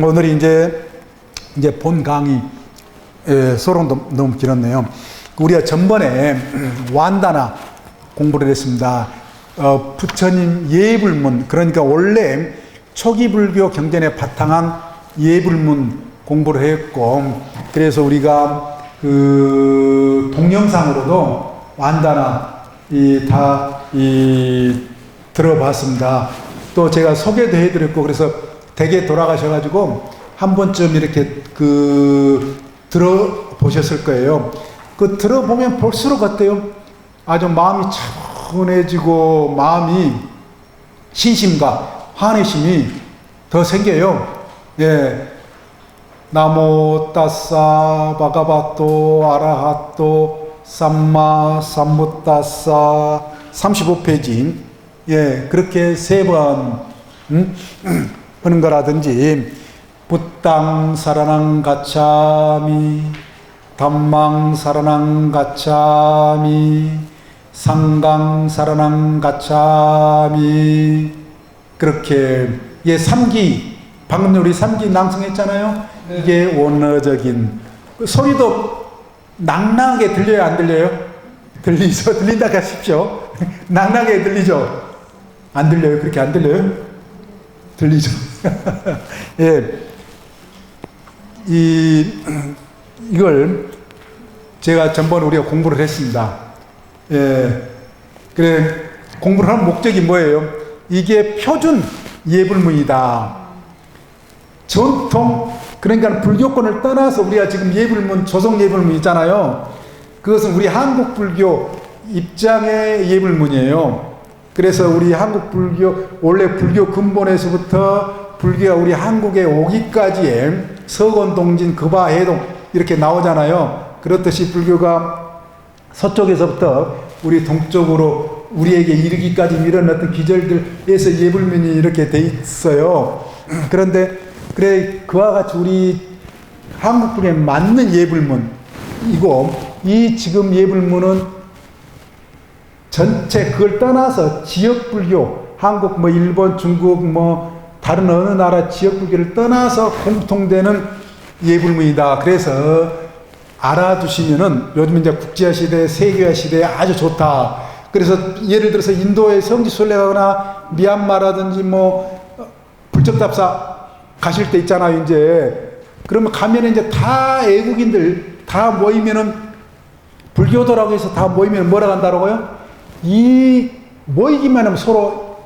오늘이 이제 본 강의, 소롱도 너무 길었네요. 우리가 전번에 완다나 공부를 했습니다. 부처님 예불문, 그러니까 원래 초기 불교 경전에 바탕한 예불문 공부를 했고, 그래서 우리가 그 동영상으로도 완다나 들어봤습니다. 또 제가 소개도 해드렸고, 그래서 댁에 돌아가셔가지고 한 번쯤 이렇게 들어보셨을 거예요. 들어보면 볼수록 어때요? 아주 마음이 차분해지고 마음이 신심과 환희심이 더 생겨요. 예. 나모 따사 바가바토 아라하토 삼마 삼무따사 35페이지. 예, 그렇게 3번 하는 거라든지, 부땅 사라낭 가차미, 담망 사라낭 가차미, 상강 사라낭 가차미, 그렇게 3기, 방금 우리 3기 낭송했잖아요. 네. 이게 원어적인 소리도 낭낭하게 들려요, 안 들려요? 들리죠? 들린다 하십시오. 낭낭하게 들리죠? 안 들려요? 그렇게 안 들려요? 들리죠? 예. 이걸 제가 전번에 우리가 공부를 했습니다. 예. 그래, 공부를 하는 목적이 뭐예요? 이게 표준 예불문이다. 전통, 그러니까 불교권을 떠나서 우리가 지금 예불문, 조성 예불문 있잖아요. 그것은 우리 한국 불교 입장의 예불문이에요. 그래서 우리 한국 불교, 원래 불교 근본에서부터 불교가 우리 한국에 오기까지의 서건동진, 급화해동 이렇게 나오잖아요. 그렇듯이 불교가 서쪽에서부터 우리 동쪽으로 우리에게 이르기까지 이런 어떤 기절들에서 예불문이 이렇게 돼 있어요. 그런데 그래, 그와 같이 우리 한국 불교에 맞는 예불문이고, 이 지금 예불문은 전체 그걸 떠나서 지역 불교, 한국 뭐 일본, 중국 뭐 다른 어느 나라 지역 불교를 떠나서 공통되는 예불문이다. 그래서 알아두시면은 요즘 이제 국제화 시대, 세계화 시대에 아주 좋다. 그래서 예를 들어서 인도에 성지순례 가거나 미얀마라든지 뭐 불정답사 가실 때 있잖아요, 이제. 그러면 가면은 이제 다 애국인들 다 모이면은, 불교도라고 해서 다 모이면 뭐라고 한다고요? 모이기만 하면 서로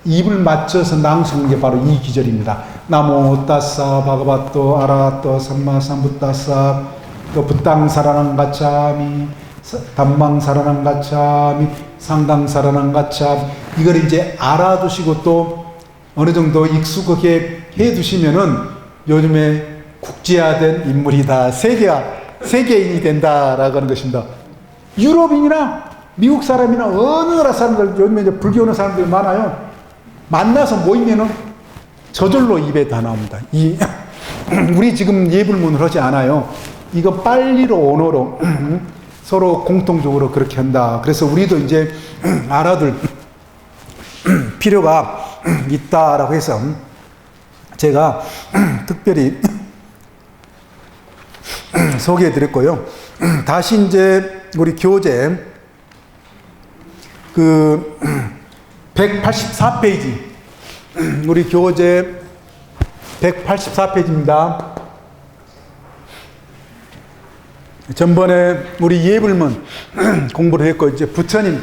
입을 맞춰서 낭송한 게 바로 이 기절입니다. 나모 따사 바가바토 아라토 삼마 삼부따사, 또 부땅 사라낭 가차미, 담망 사라낭 가차미, 상당 사라낭 가차미. 이걸 이제 알아두시고 또 어느 정도 익숙하게 해 두시면은 요즘에 국제화된 인물이다. 세계인이 된다라고 하는 것입니다. 유럽인이나 미국 사람이나 어느 나라 사람들, 요즘에 이제 불교 오는 사람들이 많아요. 만나서 모이면은 저절로 입에 다 나옵니다. 우리 지금 예불문을 하지 않아요. 이거 빨리로 언어로 서로 공통적으로 그렇게 한다. 그래서 우리도 이제 알아둘 필요가 있다라고 해서 제가 특별히 소개해 드렸고요. 다시 이제 우리 교재 184페이지, 우리 교재 184페이지입니다. 전번에 우리 예불문 공부를 했고, 이제 부처님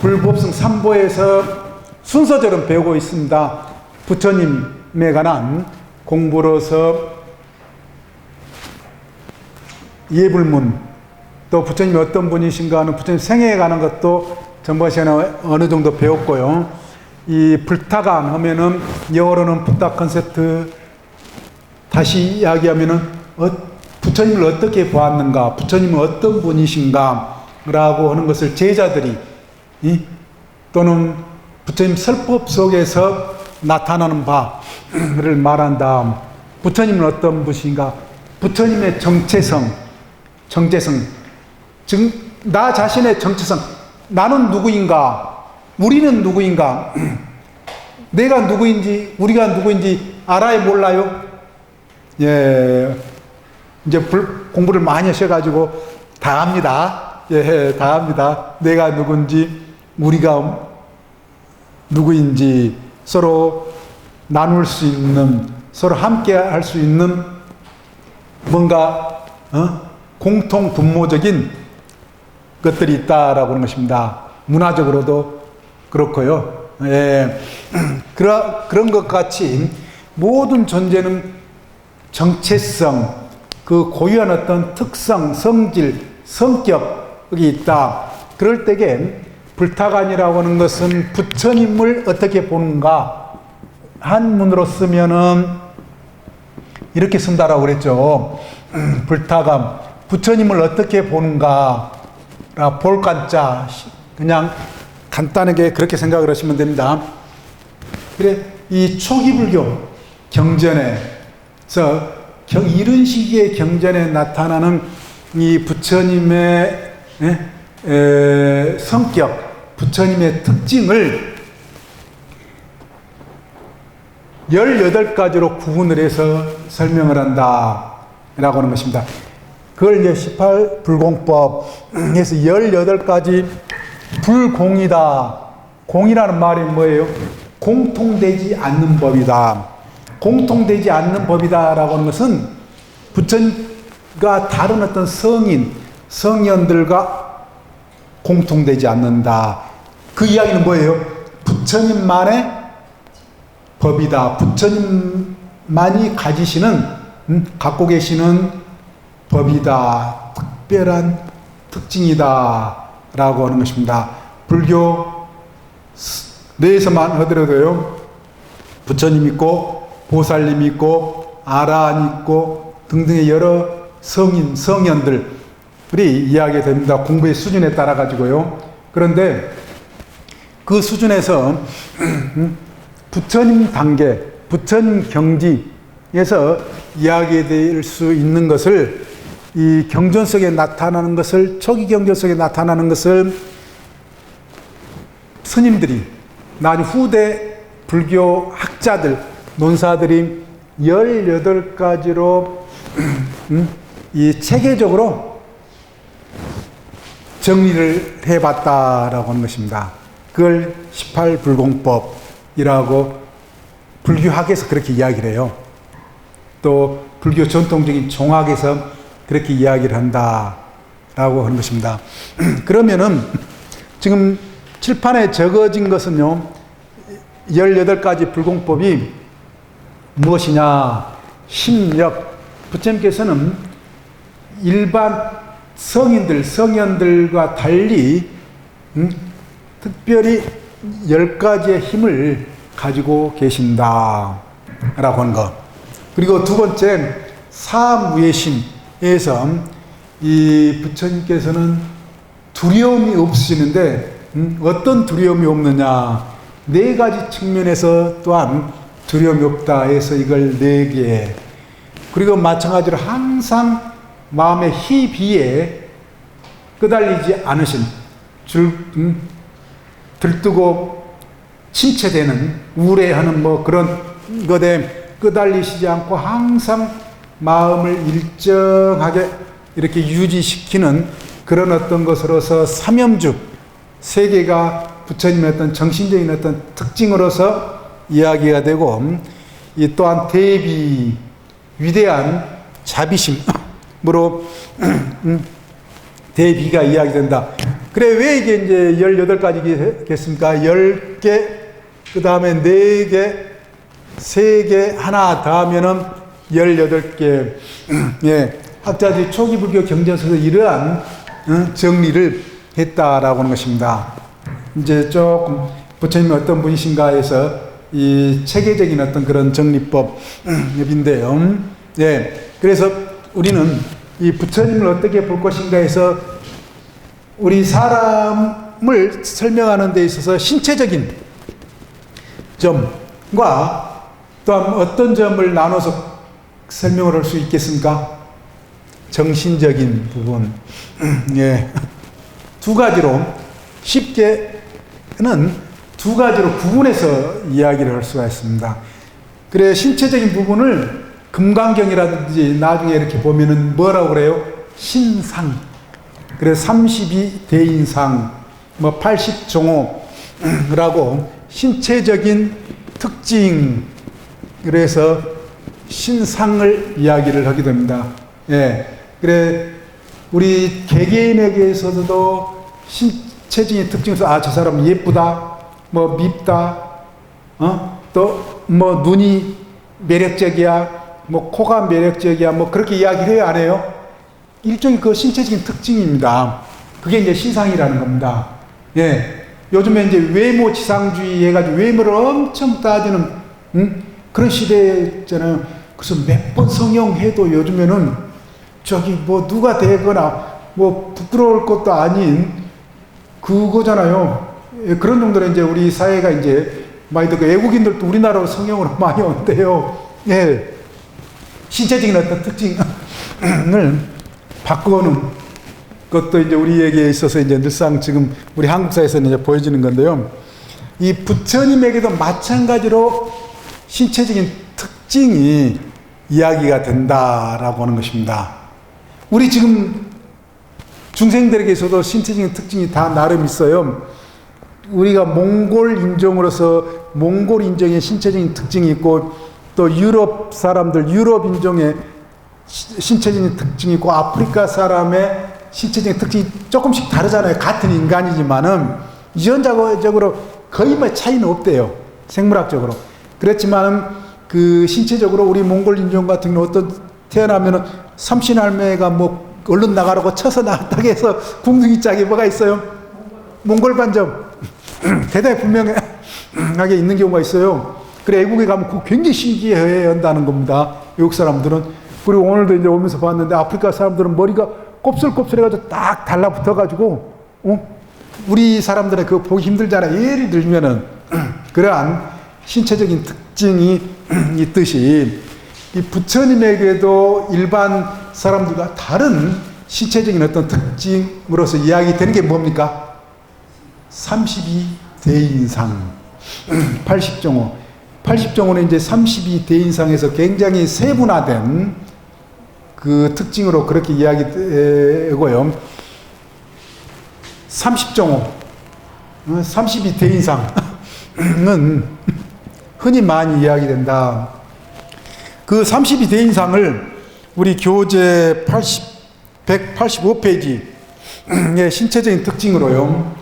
불법성 3보에서 순서대로 배우고 있습니다. 부처님에 관한 공부로서 예불문, 또 부처님이 어떤 분이신가 하는 부처님 생애에 관한 것도 전번 시간에 어느 정도 배웠고요. 이 불타강 하면은 영어로는 부타 컨셉트, 다시 이야기하면은 부처님을 어떻게 보았는가, 부처님은 어떤 분이신가 라고 하는 것을 제자들이 또는 부처님 설법 속에서 나타나는 바를 말한 다음, 부처님은 어떤 분이신가, 부처님의 정체성, 즉 나 자신의 정체성, 나는 누구인가, 우리는 누구인가, 내가 누구인지, 우리가 누구인지 알아요, 몰라요? 예, 이제 공부를 많이 하셔가지고 다 압니다. 예, 다 압니다. 내가 누군지, 우리가 누구인지 서로 나눌 수 있는, 서로 함께 할 수 있는 뭔가 공통 분모적인 것들이 있다라고 하는 것입니다. 문화적으로도 그렇고요. 예, 그런 것 같이 모든 존재는 정체성, 그 고유한 어떤 특성, 성질, 성격이 있다. 그럴 때에 불타간이라고 하는 것은 부처님을 어떻게 보는가? 한문으로 쓰면은 이렇게 쓴다라고 그랬죠. 불타감, 부처님을 어떻게 보는가? 볼간자, 그냥 간단하게 그렇게 생각을 하시면 됩니다. 그래, 이 초기 불교 경전에서 이런 시기의 경전에 나타나는 이 부처님의 성격, 부처님의 특징을 18가지로 구분을 해서 설명을 한다 라고 하는 것입니다. 그걸 이제 18불공법에서 18가지 불공이다. 공이라는 말이 뭐예요? 공통되지 않는 법이다. 공통되지 않는 법이다 라고 하는 것은 부처님과 다른 어떤 성인, 성현들과 공통되지 않는다. 그 이야기는 뭐예요? 부처님만의 법이다. 부처님만이 갖고 계시는 법이다. 특별한 특징이다. 라고 하는 것입니다. 불교 내에서만 하더라도요, 부처님 있고, 보살님 있고, 아라한 있고, 등등의 여러 성인, 성현들이 이야기가 됩니다. 공부의 수준에 따라 가지고요. 그런데 그 수준에서 부처님 단계, 부처님 경지에서 이야기될 수 있는 것을, 이 경전 속에 나타나는 것을, 초기 경전 속에 나타나는 것을 스님들이, 나중 후대 불교 학자들, 논사들이 18가지로 이 체계적으로 정리를 해봤다라고 하는 것입니다. 그걸 18불공법이라고 불교학에서 그렇게 이야기를 해요. 또 불교 전통적인 종학에서 그렇게 이야기를 한다라고 하는 것입니다. 그러면은 지금 칠판에 적어진 것은요, 18가지 불공법이 무엇이냐? 심력. 부처님께서는 일반 성인들, 성현들과 달리 특별히 10가지의 힘을 가지고 계신다 라고 하는 것. 그리고 두 번째, 사무예심에서 이 부처님께서는 두려움이 없으시는데, 어떤 두려움이 없느냐? 4가지 측면에서 또한 두려움이 없다 해서 이걸 4개. 그리고 마찬가지로 항상 마음의 희비에 끄달리지 않으신, 들뜨고 침체되는, 우울해하는 뭐 그런 것에 끄달리시지 않고 항상 마음을 일정하게 이렇게 유지시키는 그런 어떤 것으로서 삼염주, 3개가 부처님의 어떤 정신적인 어떤 특징으로서 이야기가 되고, 이 또한 대비, 위대한 자비심으로 대비가 이야기된다. 그래, 왜 이게 이제 18가지겠습니까? 10개, 그 다음에 4개, 3개, 하나 더 하면은 18개. 예, 학자들이 초기 불교 경전에서 이러한 정리를 했다라고 하는 것입니다. 이제 조금 부처님이 어떤 분이신가 해서 이 체계적인 어떤 그런 정리법인데요. 예, 그래서 우리는 이 부처님을 어떻게 볼 것인가 해서 우리 사람을 설명하는 데 있어서 신체적인 점과 또한 어떤 점을 나눠서 설명을 할 수 있겠습니까? 정신적인 부분. 예. 2가지로 쉽게는 2가지로 구분해서 이야기를 할 수가 있습니다. 그래, 신체적인 부분을 금강경이라든지 나중에 이렇게 보면은 뭐라고 그래요? 신상. 그래, 32대인상, 뭐 80종호라고 신체적인 특징, 그래서 신상을 이야기를 하게 됩니다. 예. 그래, 우리 개개인에게서도 신체적인 특징에서, 아, 저 사람은 예쁘다, 뭐 밉다, 또 뭐 눈이 매력적이야, 뭐 코가 매력적이야, 뭐 그렇게 이야기를 해요, 안 해요? 일종의 그 신체적인 특징입니다. 그게 이제 신상이라는 겁니다. 예. 요즘에 이제 외모 지상주의 해가지고 외모를 엄청 따지는, 그런 시대잖아요. 그래서 몇 번 성형해도 요즘에는 저기 뭐 누가 되거나 뭐 부끄러울 것도 아닌 그거잖아요. 예, 그런 정도로 이제 우리 사회가 이제 많이 듣고 외국인들도 우리나라로 성형으로 많이 온대요. 예. 신체적인 어떤 특징을 바꾸는 것도 이제 우리에게 있어서 이제 늘상 지금 우리 한국 사회에서는 이제 보여지는 건데요. 이 부처님에게도 마찬가지로 신체적인 특징이 이야기가 된다라고 하는 것입니다. 우리 지금 중생들에게서도 신체적인 특징이 다 나름 있어요. 우리가 몽골 인종으로서 몽골 인종의 신체적인 특징이 있고, 또 유럽 사람들, 유럽 인종의 신체적인 특징이 있고, 아프리카 사람의 신체적인 특징이 조금씩 다르잖아요. 같은 인간이지만은 유전자적으로 거의 뭐 차이는 없대요. 생물학적으로. 그렇지만은 그 신체적으로 우리 몽골 인종 같은 경우는 어떤 태어나면은 삼신할매가 뭐 얼른 나가라고 쳐서 나왔다고 해서 궁둥이 짝이 뭐가 있어요? 몽골 반점. 대단히 분명하게 있는 경우가 있어요. 그래, 외국에 가면 그거 굉장히 신기해 한다는 겁니다. 외국 사람들은. 그리고 오늘도 이제 오면서 봤는데 아프리카 사람들은 머리가 곱슬곱슬해가지고 딱 달라붙어가지고, 우리 사람들은 그거 보기 힘들잖아요. 예를 들면은, 그러한 신체적인 특징이 있듯이, 이 부처님에게도 일반 사람들과 다른 신체적인 어떤 특징으로서 이야기되는 게 뭡니까? 32대인상, 80종호. 80종호는 이제 32대인상에서 굉장히 세분화된 그 특징으로 그렇게 이야기되고요. 30종호, 32대인상은 흔히 많이 이야기된다. 그 32대인상을 우리 교재 185페이지의 신체적인 특징으로요,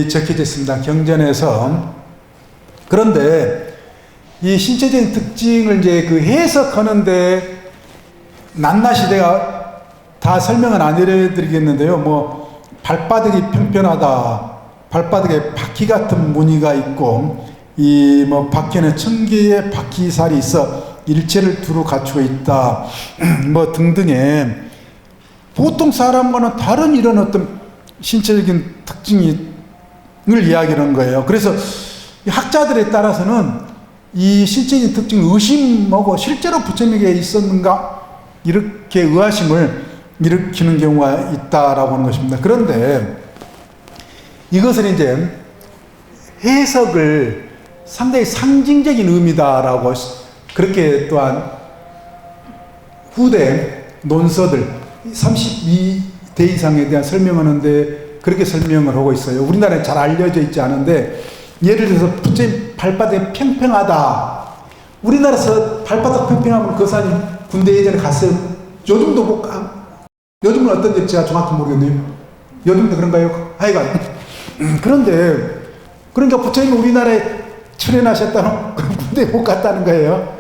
적혀져 있습니다. 경전에서. 그런데 이 신체적인 특징을 이제 그 해석하는데 낱낱이 내가 다 설명은 안 해드리겠는데요. 뭐 발바닥이 평평하다, 발바닥에 바퀴 같은 무늬가 있고, 이 뭐 바퀴는 천 개의 바퀴살이 있어 일체를 두루 갖추고 있다, 뭐 등등의 보통 사람과는 다른 이런 어떤 신체적인 특징을 이야기하는 거예요. 그래서 학자들에 따라서는 이 신체적인 특징을 의심하고 실제로 부처님에게 있었는가 이렇게 의아심을 일으키는 경우가 있다라고 하는 것입니다. 그런데 이것은 이제 해석을 상당히 상징적인 의미다라고 그렇게 또한 후대 논서들 32대인상에 대한 설명하는데 그렇게 설명을 하고 있어요. 우리나라에 잘 알려져 있지 않은데, 예를 들어서 부처님 발바닥이 평평하다. 우리나라에서 발바닥 평평하면 그 사람이 군대 예전에 갔어요. 요즘도 못 가. 요즘은 어떤지 제가 정확히 모르겠네요. 요즘도 그런가요? 하여간. 그런데, 그러니까 부처님이 우리나라에 출연하셨다는 군대에 못 갔다는 거예요.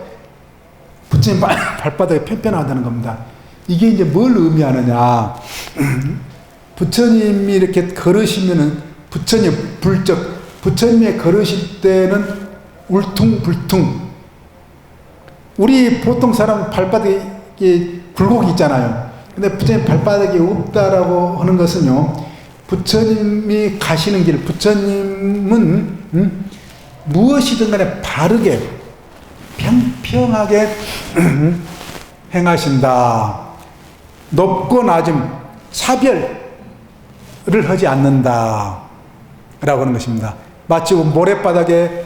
부처님 발바닥이 평평하다는 겁니다. 이게 이제 뭘 의미하느냐. 부처님이 이렇게 걸으시면은, 부처님, 부처님이 걸으실 때는 울퉁불퉁. 우리 보통 사람 발바닥에 굴곡이 있잖아요. 근데 부처님 발바닥이 없다라고 하는 것은요, 부처님이 가시는 길, 부처님은 무엇이든 간에 바르게, 평평하게 행하신다. 높고 낮음, 차별을 하지 않는다. 라고 하는 것입니다. 마치 모래바닥에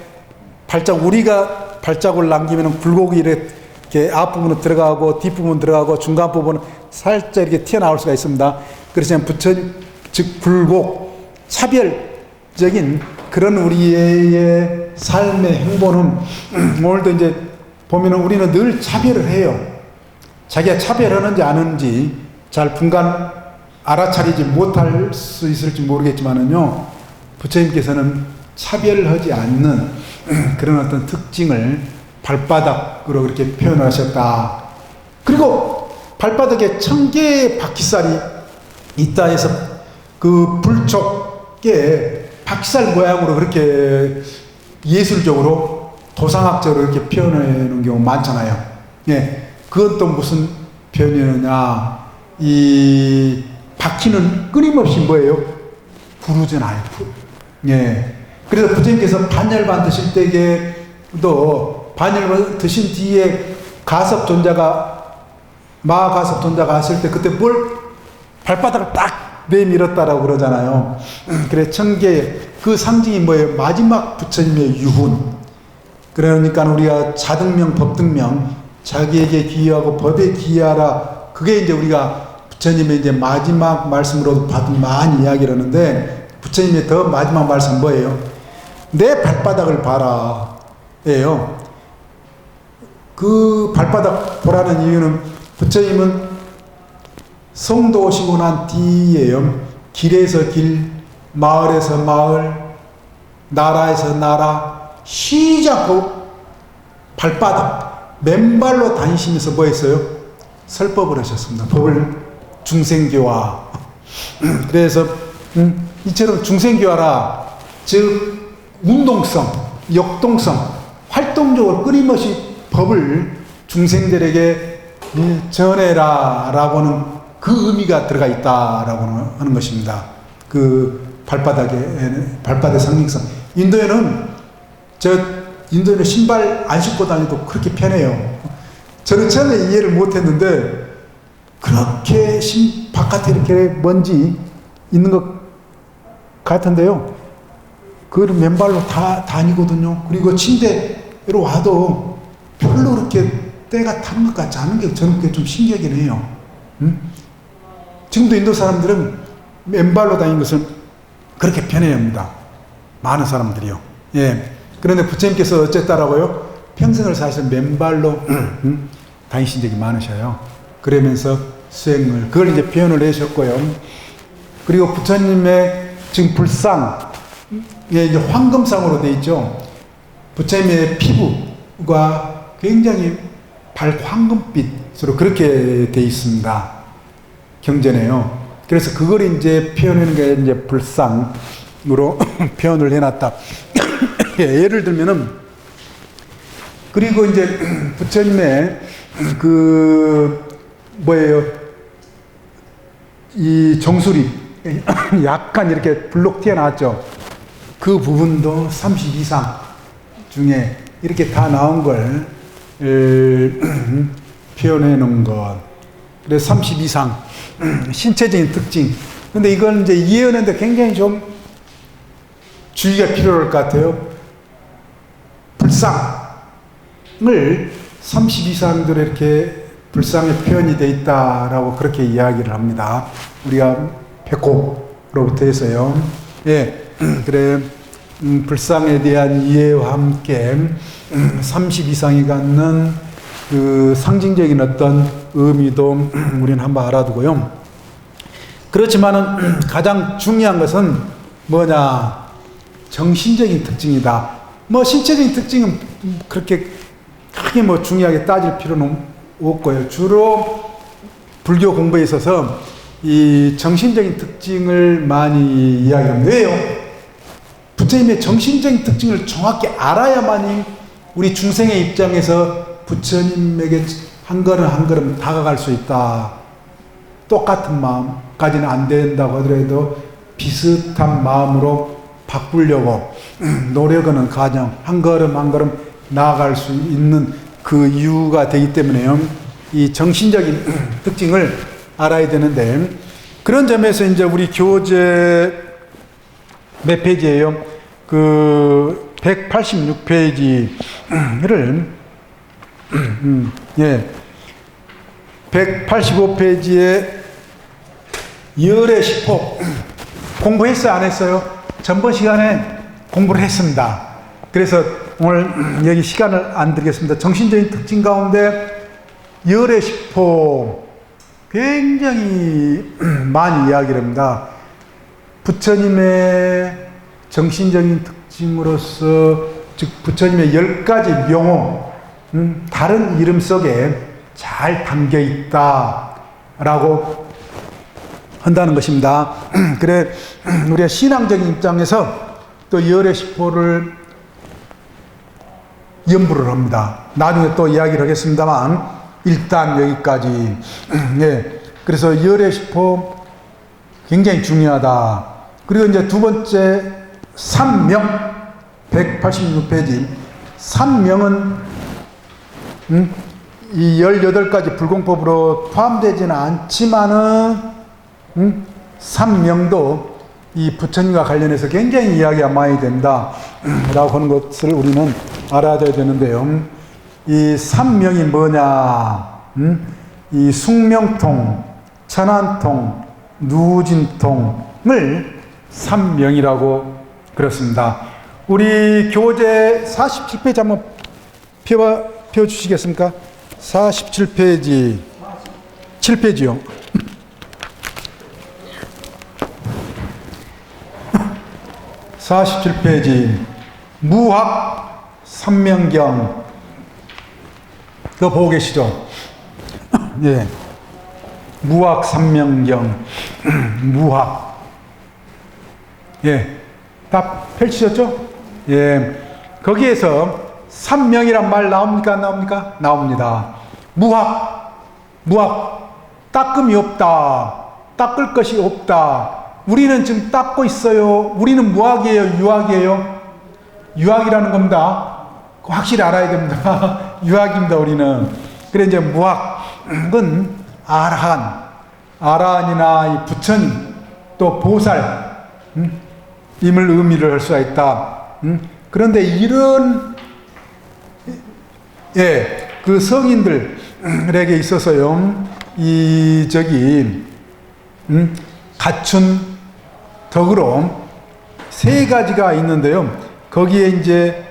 발짝 우리가 발자국을 남기면 굴곡이 이렇게 앞부분은 들어가고 뒷부분 들어가고 중간 부분은 살짝 이렇게 튀어나올 수가 있습니다. 그래서 부처님 즉 굴곡 차별적인 그런 우리의 삶의 행보는 오늘도 이제 보면은 우리는 늘 차별을 해요. 자기가 차별하는지 안 하는지 잘 분간 알아차리지 못할 수 있을지 모르겠지만은요, 부처님께서는 차별하지 않는 그런 어떤 특징을 발바닥으로 그렇게 표현하셨다. 그리고 발바닥에 1000개의 바퀴살이 있다 해서 그 불촉에 바퀴살 모양으로 그렇게 예술적으로 도상학적으로 이렇게 표현해 놓은 경우 많잖아요. 예. 그건 또 무슨 표현이느냐. 이 바퀴는 끊임없이 뭐예요? 부르잖아요. 예. 그래서 부처님께서 반열반 드실 때에도 반열반 드신 뒤에 마가섭 존자가 왔을 때 그때 뭘 발바닥을 딱 내밀었다라고 그러잖아요. 그래 1000개 그 상징이 뭐예요? 마지막 부처님의 유훈. 그러니까 우리가 자등명 법등명 자기에게 기여하고 법에 기여하라. 그게 이제 우리가 부처님의 이제 마지막 말씀으로도 많이 이야기를 하는데 부처님의 더 마지막 말씀 뭐예요? 내 발바닥을 봐라. 예요. 그 발바닥 보라는 이유는 부처님은 성도 오시고 난 뒤에요. 길에서 길, 마을에서 마을, 나라에서 나라 쉬지 않고 발바닥, 맨발로 다니시면서 뭐 했어요? 설법을 하셨습니다. 법을 중생교화. 그래서 이처럼 중생교화라 즉 운동성, 역동성, 활동적으로 끊임없이 법을 중생들에게 전해라 라고는 그 의미가 들어가 있다라고 하는 것입니다. 그 발바닥의 상징성. 인도에는 신발 안 신고 다니도 그렇게 편해요. 저는 처음에 이해를 못 했는데 그렇게 바깥에 이렇게 먼지 있는 것 같은데요. 그걸 맨발로 다 다니거든요. 그리고 침대로 와도 별로 그렇게 때가 타는 것 같지 않은 게 저는 그게 좀 신기하긴 해요. 지금도 인도 사람들은 맨발로 다니는 것은 그렇게 편해합니다. 많은 사람들이요. 예. 그런데 부처님께서 어쨌다라고요? 평생을 사실 맨발로 다니신 적이 많으셔요. 그러면서 수행을 그걸 이제 표현을 해주셨고요. 그리고 부처님의 지금 불상 이제 황금상으로 되어 있죠. 부처님의 피부가 굉장히 황금빛으로 그렇게 되어 있습니다. 경전에요. 그래서 그걸 이제 표현하는 게 이제 불상으로 표현을 해놨다. 예를 들면은 그리고 이제 부처님의 이 정수리 약간 이렇게 블록 튀어나왔죠. 그 부분도 32상 중에 이렇게 다 나온 걸 표현해 놓은 것. 그래서 32상 신체적인 특징. 근데 이건 이제 이해하는데 굉장히 좀 주의가 필요할 것 같아요. 불상을 32상들에 이렇게 불상의 표현이 되어 있다라고 그렇게 이야기를 합니다. 우리가 백호로부터 해서요. 예, 그래 불상에 대한 이해와 함께 32상이 갖는 그 상징적인 어떤 의미도 우리는 한번 알아두고요. 그렇지만은 가장 중요한 것은 뭐냐? 정신적인 특징이다. 뭐 신체적인 특징은 그렇게 크게 뭐 중요하게 따질 필요는 없고요. 주로 불교 공부에 있어서 이 정신적인 특징을 많이 이야기합니다. 왜요? 부처님의 정신적인 특징을 정확히 알아야만이 우리 중생의 입장에서 부처님에게 한 걸음 한 걸음 다가갈 수 있다. 똑같은 마음까지는 안 된다고 하더라도 비슷한 마음으로 바꾸려고 노력하는 과정, 한 걸음 한 걸음 나아갈 수 있는 그 이유가 되기 때문에요. 이 정신적인 특징을 알아야 되는데, 그런 점에서 이제 우리 교재 몇 페이지예요? 그 186페이지를 185페이지에 열의 시포 공부했어요? 안 했어요? 전번 시간에 공부를 했습니다. 그래서 오늘 여기 시간을 안 드리겠습니다. 정신적인 특징 가운데 열의 시포 굉장히 많이 이야기를 합니다. 부처님의 정신적인 특징으로서 즉 부처님의 10가지 명호 다른 이름 속에 잘 담겨 있다라고 한다는 것입니다. 그래 우리가 신앙적인 입장에서 또 열의 시포를 연부를 합니다. 나중에 또 이야기를 하겠습니다만 일단 여기까지. 그래서 열의 시포 굉장히 중요하다. 그리고 이제 두 번째 삼명 186페이지 삼명은 이 18가지 불공법으로 포함되지는 않지만은 삼명도 이 부처님과 관련해서 굉장히 이야기가 많이 된다 라고 하는 것을 우리는 알아둬야 되는데요. 이 삼명이 뭐냐? 이 숙명통, 천안통, 누진통을 삼명이라고 그렇습니다. 우리 교재 47페이지 한번 펴주시겠습니까? 47페이지 7페이지요. 47페이지 무학 삼명경 그거 보고 계시죠? 예. 무학 삼명경 무학 다 펼치셨죠? 거기에서 삼명이란 말 나옵니까? 안 나옵니까? 나옵니다. 무학 닦음이 없다. 닦을 것이 없다. 우리는 지금 닦고 있어요. 우리는 무학이에요? 유학이에요? 유학이라는 겁니다. 확실히 알아야 됩니다. 유학입니다, 우리는. 그래, 이제 무학은 아라한이나 이 부처님, 또 보살, 임을 의미를 할 수가 있다. 그런데 이런, 그 성인들에게 있어서요, 갖춘 덕으로 세 가지가 있는데요. 거기에 이제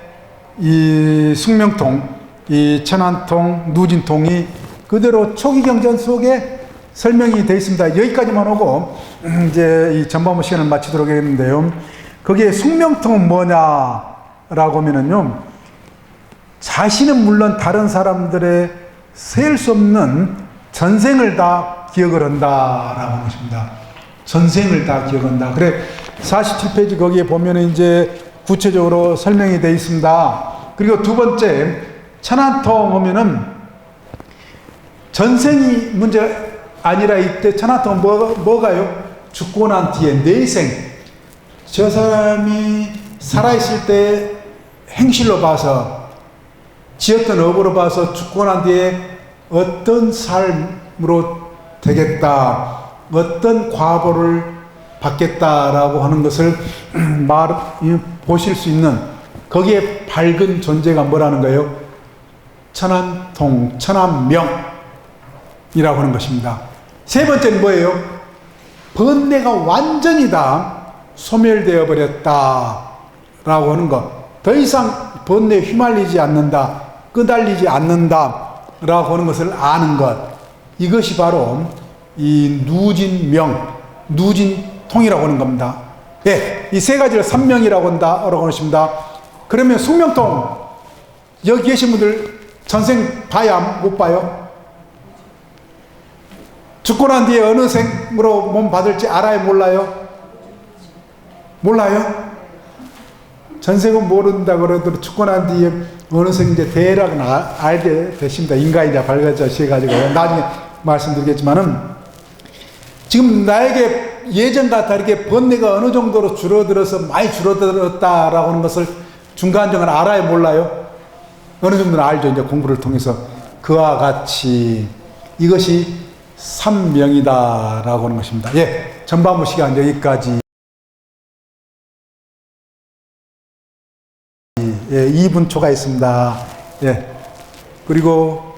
이 숙명통, 이 천안통, 누진통이 그대로 초기경전 속에 설명이 되어 있습니다. 여기까지만 오고 이제 이 전반부 시간을 마치도록 하겠는데요. 거기에 숙명통은 뭐냐라고 하면은요, 자신은 물론 다른 사람들의 셀 수 없는 전생을 다 기억을 한다라고 하는 것입니다. 전생을 다 기억한다. 그래 47페이지 거기에 보면은 이제 구체적으로 설명이 되어 있습니다. 그리고 두 번째 천안통 하면은 전생이 문제 아니라 이때 천안통은 뭐가요? 죽고 난 뒤에 내생. 저 사람이 살아있을 때 행실로 봐서 지었던 업으로 봐서 죽고 난 뒤에 어떤 삶으로 되겠다, 어떤 과보를 받겠다라고 하는 것을 보실 수 있는 거기에 밝은 존재가 뭐라는 거예요? 천안통, 천안명이라고 하는 것입니다. 세 번째는 뭐예요? 번뇌가 완전히 다 소멸되어 버렸다라고 하는 것. 더 이상 번뇌에 휘말리지 않는다, 끄달리지 않는다라고 하는 것을 아는 것. 이것이 바로 이 누진명, 누진통이라고 하는 겁니다. 이 세 가지를 삼명이라고 한다라고 하십니다. 그러면 숙명통, 여기 계신 분들 전생 봐야 못 봐요? 죽고 난 뒤에 어느 생으로 몸 받을지 알아요? 몰라요? 몰라요? 전생은 모른다 그러더라도 죽고 난 뒤에 어느 생인지 대략은 알게 되십니다. 인간이자 밝아져가지고 나중에 말씀드리겠지만은 지금 나에게 예전과 다르게 번뇌가 어느 정도로 줄어들어서 많이 줄어들었다라고 하는 것을 중간중간 알아요? 몰라요? 어느 정도는 알죠. 이제 공부를 통해서 그와 같이 이것이 삼명이다라고 하는 것입니다. 전반부 시간 여기까지. 예, 2분 초과했습니다. 예. 그리고